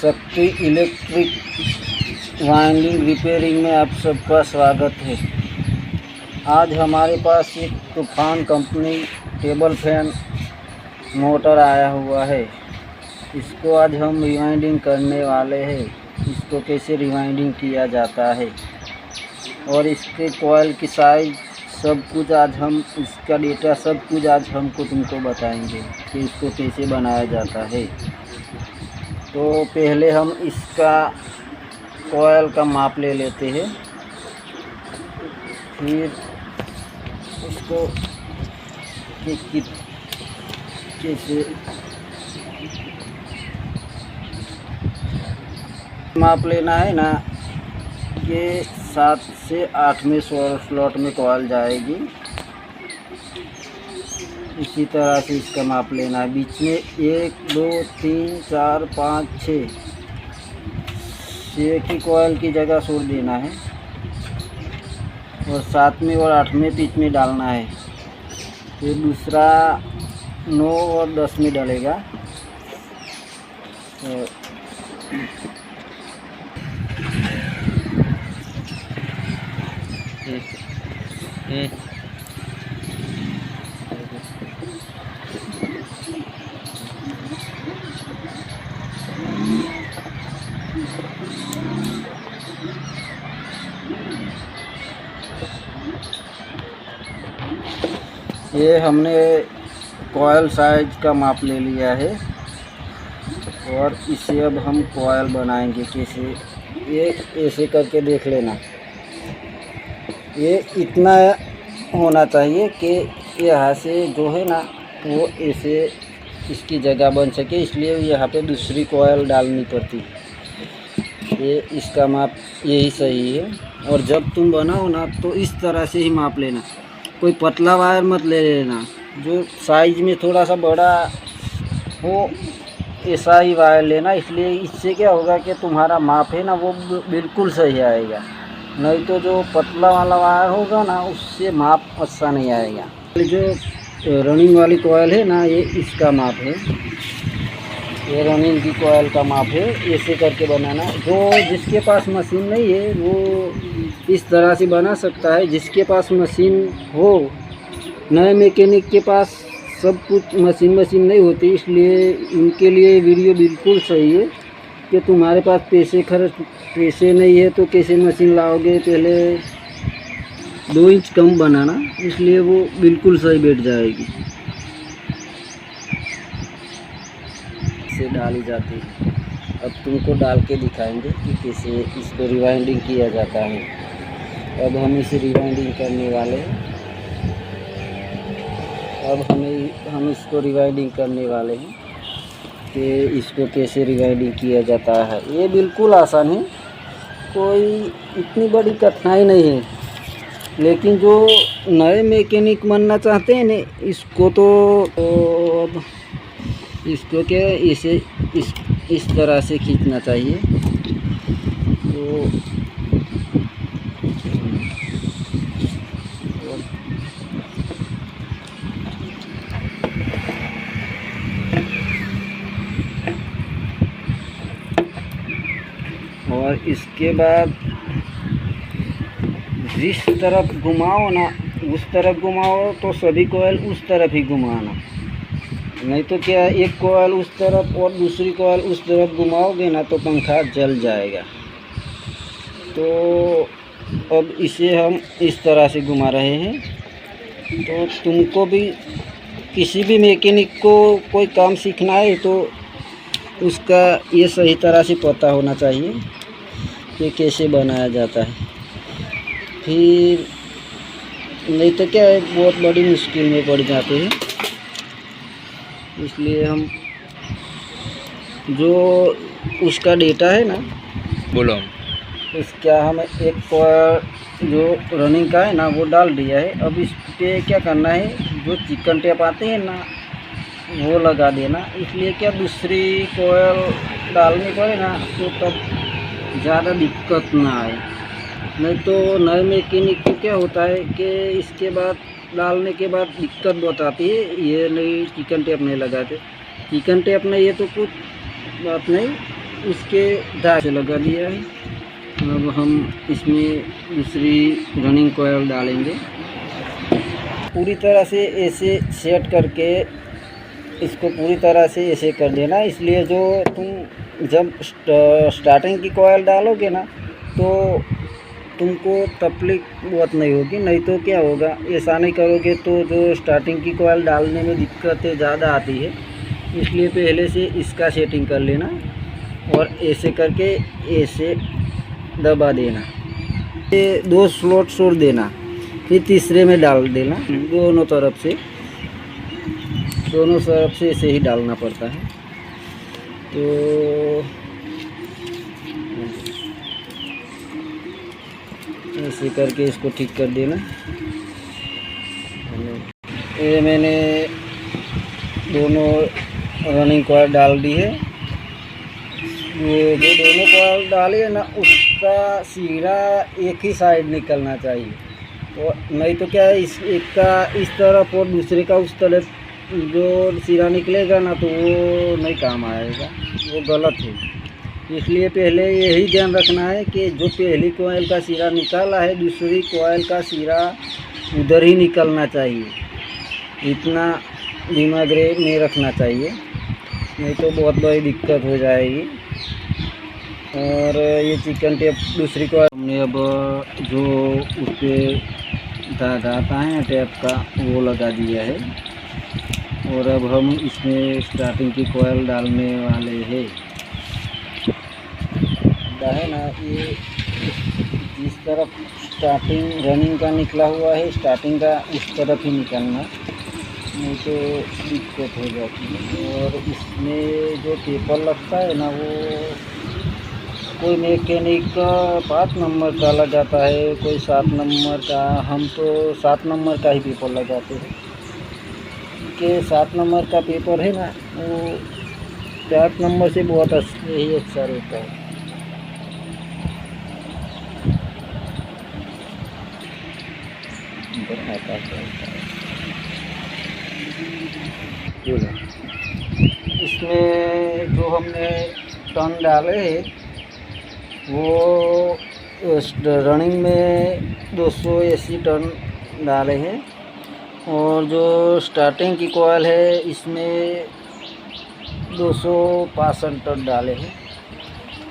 शक्ति electric winding repairing में आप सबका स्वागत है। आज हमारे पास एक तूफान कंपनी टेबल फैन मोटर आया हुआ है। इसको आज हम रिवाइंडिंग करने वाले हैं। इसको कैसे रिवाइंडिंग किया जाता है और इसके कॉइल की साइज सब कुछ आज हम इसका डेटा सब कुछ आज हमको तुमको बताएंगे कि इसको कैसे बनाया जाता है। तो पहले हम इसका कॉइल का माप ले लेते हैं, फिर उसको कैसे माप लेना है ना, ये 7 से 8 में स्लॉट में कॉइल जाएगी। इसी तरह से इसका माप लेना है। बीच में 1 2 3 4 5 6 6 की कॉइल की जगह छोड़ देना है और 7 में और 8 में बीच में डालना है। फिर दूसरा 9 और 10 में डालेगा। तो ये हमने कॉइल साइज का माप ले लिया है और इसे अब हम कॉइल बनाएंगे कैसे, ये ऐसे करके देख लेना। ये इतना होना चाहिए कि यहाँ से जो है ना वो ऐसे इसकी जगह बन सके, इसलिए यहाँ पे दूसरी कॉइल डालनी पड़ती। ये इसका माप यही सही है। और जब तुम बनाओ ना तो इस तरह से ही माप लेना, कोई पतला वायर मत ले लेना। जो साइज में थोड़ा सा बड़ा हो ऐसा ही वायर लेना। इसलिए इससे क्या होगा कि तुम्हारा माप है ना वो बिल्कुल सही आएगा। नहीं तो जो पतला वाला वायर होगा ना उससे माप अच्छा नहीं आएगा। जो रनिंग वाली कॉइल है ना, ये इसका माप है। ये रनिंग की कॉइल का माप है। ऐसे करके बनाना। जो जिसके पास मशीन नहीं है वो इस तरह से बना सकता है। जिसके पास मशीन हो, नए मैकेनिक के पास सब कुछ मशीन नहीं होती, इसलिए उनके लिए वीडियो बिल्कुल सही है कि तुम्हारे पास पैसे नहीं है तो कैसे मशीन लाओगे। पहले 2 इंच कम बनाना, इसलिए वो बिल्कुल सही बैठ जाएगी। से डाली जाती है। अब तुमको डाल के दिखाएंगे कि कैसे इसको रिवाइंडिंग किया जाता है। अब हम इसे रिवाइंडिंग करने वाले हैं। अब हम इसको रिवाइंडिंग करने वाले हैं कि इसको कैसे रिवाइंडिंग किया जाता है। ये बिल्कुल आसान है, कोई इतनी बड़ी कठिनाई नहीं है। लेकिन जो नए मैकेनिक बनना चाहते हैं ना, इसको तो अब इसको क्या इसे इस तरह से खींचना चाहिए। तो और इसके बाद जिस तरफ घुमाओ ना उस तरफ घुमाओ, तो सभी कॉइल उस तरफ ही घुमाना। नहीं तो क्या एक कॉइल उस तरफ और दूसरी कॉइल उस तरफ घुमाओगे ना तो पंखा जल जाएगा। तो अब इसे हम इस तरह से घुमा रहे हैं। तो तुमको भी किसी भी मैकेनिक को कोई काम सीखना है तो उसका ये सही तरह से पता होना चाहिए कि कैसे बनाया जाता है। फिर नहीं तो क्या है, बहुत बड़ी मुश्किल में पड़ जाते हैं। इसलिए हम जो उसका डेटा है ना, बोलो, उसका हम एक कॉइल जो रनिंग का है ना वो डाल दिया है। अब इस पे क्या करना है, जो चिकन टेप आते हैं ना वो लगा देना। इसलिए क्या दूसरी कॉइल डालनी पड़े ना तो तब ज़्यादा दिक्कत ना आए। नहीं तो नए मैकेनिक को क्या होता है कि इसके बाद डालने के बाद दिक्कत बहुत आती है। ये नहीं चिकन टेप नहीं लगाते, चिकन टेप नहीं, ये तो कुछ बात नहीं। उसके धागे से लगा दिया है। अब हम इसमें दूसरी रनिंग कॉयल डालेंगे। पूरी तरह से ऐसे सेट करके इसको पूरी तरह से ऐसे कर देना। इसलिए जो तुम जब स्टार्टिंग की कॉयल डालोगे ना तो तुमको तकलीफ बहुत नहीं होगी। नहीं तो क्या होगा, ऐसा नहीं करोगे तो जो स्टार्टिंग की कॉयल डालने में दिक्कतें ज़्यादा आती है। इसलिए पहले से इसका सेटिंग कर लेना और ऐसे करके ऐसे दबा देना। ये 2 स्लॉट छोड़ देना, फिर तीसरे में डाल देना। दोनों तरफ से ऐसे ही डालना पड़ता है। तो ऐसे करके इसको ठीक कर देना। ये मैंने दोनों रनिंग कॉयल डाल दी है। ये जो दोनों कॉयल डाली है ना, उसका सिरा एक ही साइड निकलना चाहिए। और नहीं तो क्या है, इस एक का इस तरफ और दूसरे का उस तरफ जो सिरा निकलेगा ना तो वो नहीं काम आएगा, वो गलत है। इसलिए पहले यही ध्यान रखना है कि जो पहली कॉयल का सिरा निकाला है, दूसरी कॉयल का सिरा उधर ही निकलना चाहिए। इतना दिमाग में रखना चाहिए, नहीं तो बहुत बड़ी दिक्कत हो जाएगी। और ये चिकन टेप दूसरी कॉयल हमने अब जो उस पर धागा आता है टेप का वो लगा दिया है। और अब हम इसमें स्टार्टिंग की कॉयल डालने वाले हैं। है ना, ये जिस तरफ स्टार्टिंग रनिंग का निकला हुआ है, स्टार्टिंग का उस तरफ ही निकलना, नहीं तो दिक्कत हो जाती है। और इसमें जो पेपर लगता है ना, वो कोई मैकेनिक का 5 नंबर का लगाता है, कोई 7 नंबर का। हम तो 7 नंबर का ही पेपर लगाते हैं कि 7 नंबर का पेपर है ना, वो 8 नंबर से बहुत ही अच्छा रहता है। इसमें जो हमने टर्न डाले हैं वो रनिंग में 280 टर्न डाले हैं। और जो स्टार्टिंग की कॉयल है इसमें 265 टन डाले हैं।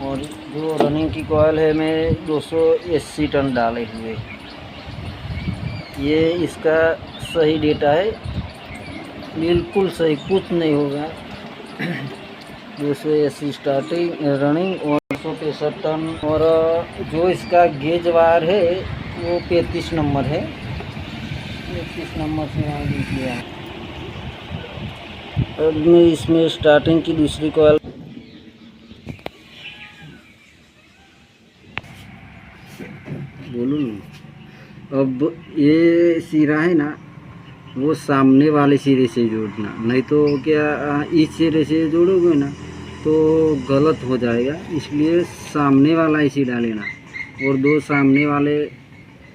और जो रनिंग की कॉयल है मैं 280 टन डाले हुए। ये इसका सही डेटा है, बिल्कुल सही, कुछ नहीं होगा। 280 स्टार्टिंग रनिंग और 265 टन। और जो इसका गेज वार है वो 35 नंबर है। 35 नंबर से यहाँ लिख लिया। अब मैं इसमें स्टार्टिंग की दूसरी कॉयल बोलूँ ना। अब ये सिरा है ना, वो सामने वाले सिरे से जोड़ना, नहीं तो क्या इस सिरे से जोड़ोगे ना तो गलत हो जाएगा। इसलिए सामने वाला इसी डालेना और 2 सामने वाले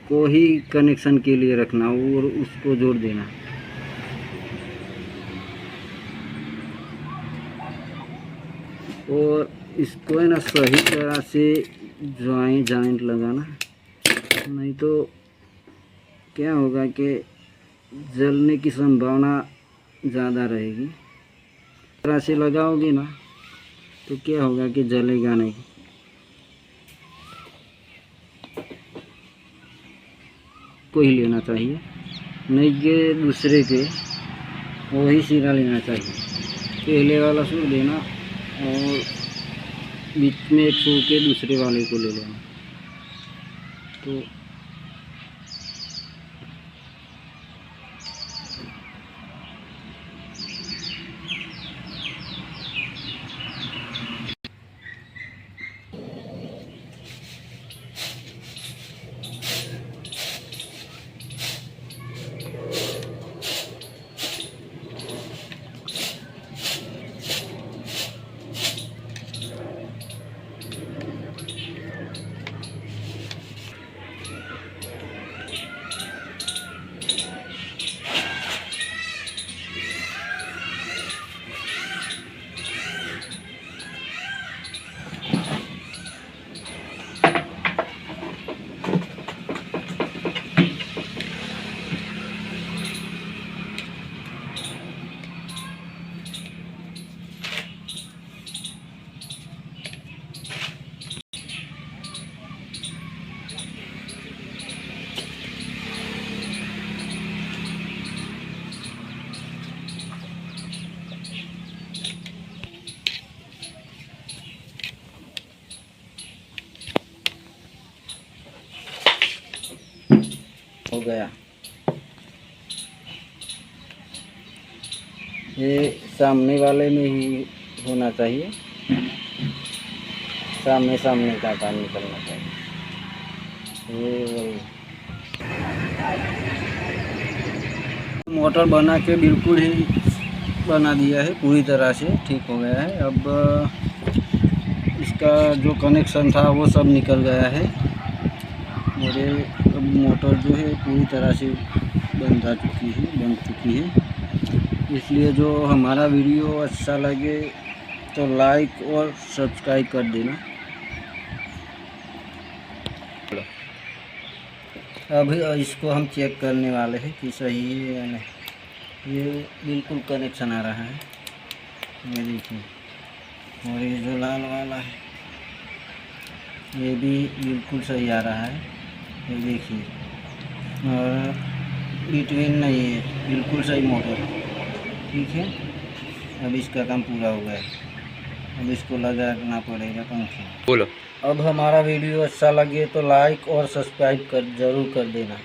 को ही कनेक्शन के लिए रखना और उसको जोड़ देना। और इसको है ना सही तरह से जॉइंट लगाना, नहीं तो क्या होगा कि जलने की संभावना ज़्यादा रहेगी। इस तरह से लगाओगे ना तो क्या होगा कि जलेगा नहीं। को ही लेना चाहिए, नहीं कि दूसरे के वही सिरा लेना चाहिए। पहले वाला छोड़ देना और बीच में एक छोड़ के दूसरे वाले को ले लेना। तो हो गया। ये सामने वाले में ही होना चाहिए, सामने सामने का काम निकलना चाहिए। ये वही मोटर बना के बिल्कुल ही बना दिया है, पूरी तरह से ठीक हो गया है। अब इसका जो कनेक्शन था वो सब निकल गया है और ये अब मोटर जो है पूरी तरह से बन चुकी है। इसलिए जो हमारा वीडियो अच्छा लगे तो लाइक और सब्सक्राइब कर देना। अभी इसको हम चेक करने वाले हैं कि सही है या नहीं। ये बिल्कुल कनेक्शन आ रहा है, ये देखिए। और ये जो लाल वाला है ये भी बिल्कुल सही आ रहा है, ये देखिए। और बिटवीन नहीं है, बिल्कुल सही मोटर, ठीक है। अब इसका काम पूरा हो गया, अब इसको लगाना पड़ेगा पंखे। बोलो। अब हमारा वीडियो अच्छा लगे तो लाइक और सब्सक्राइब जरूर कर देना।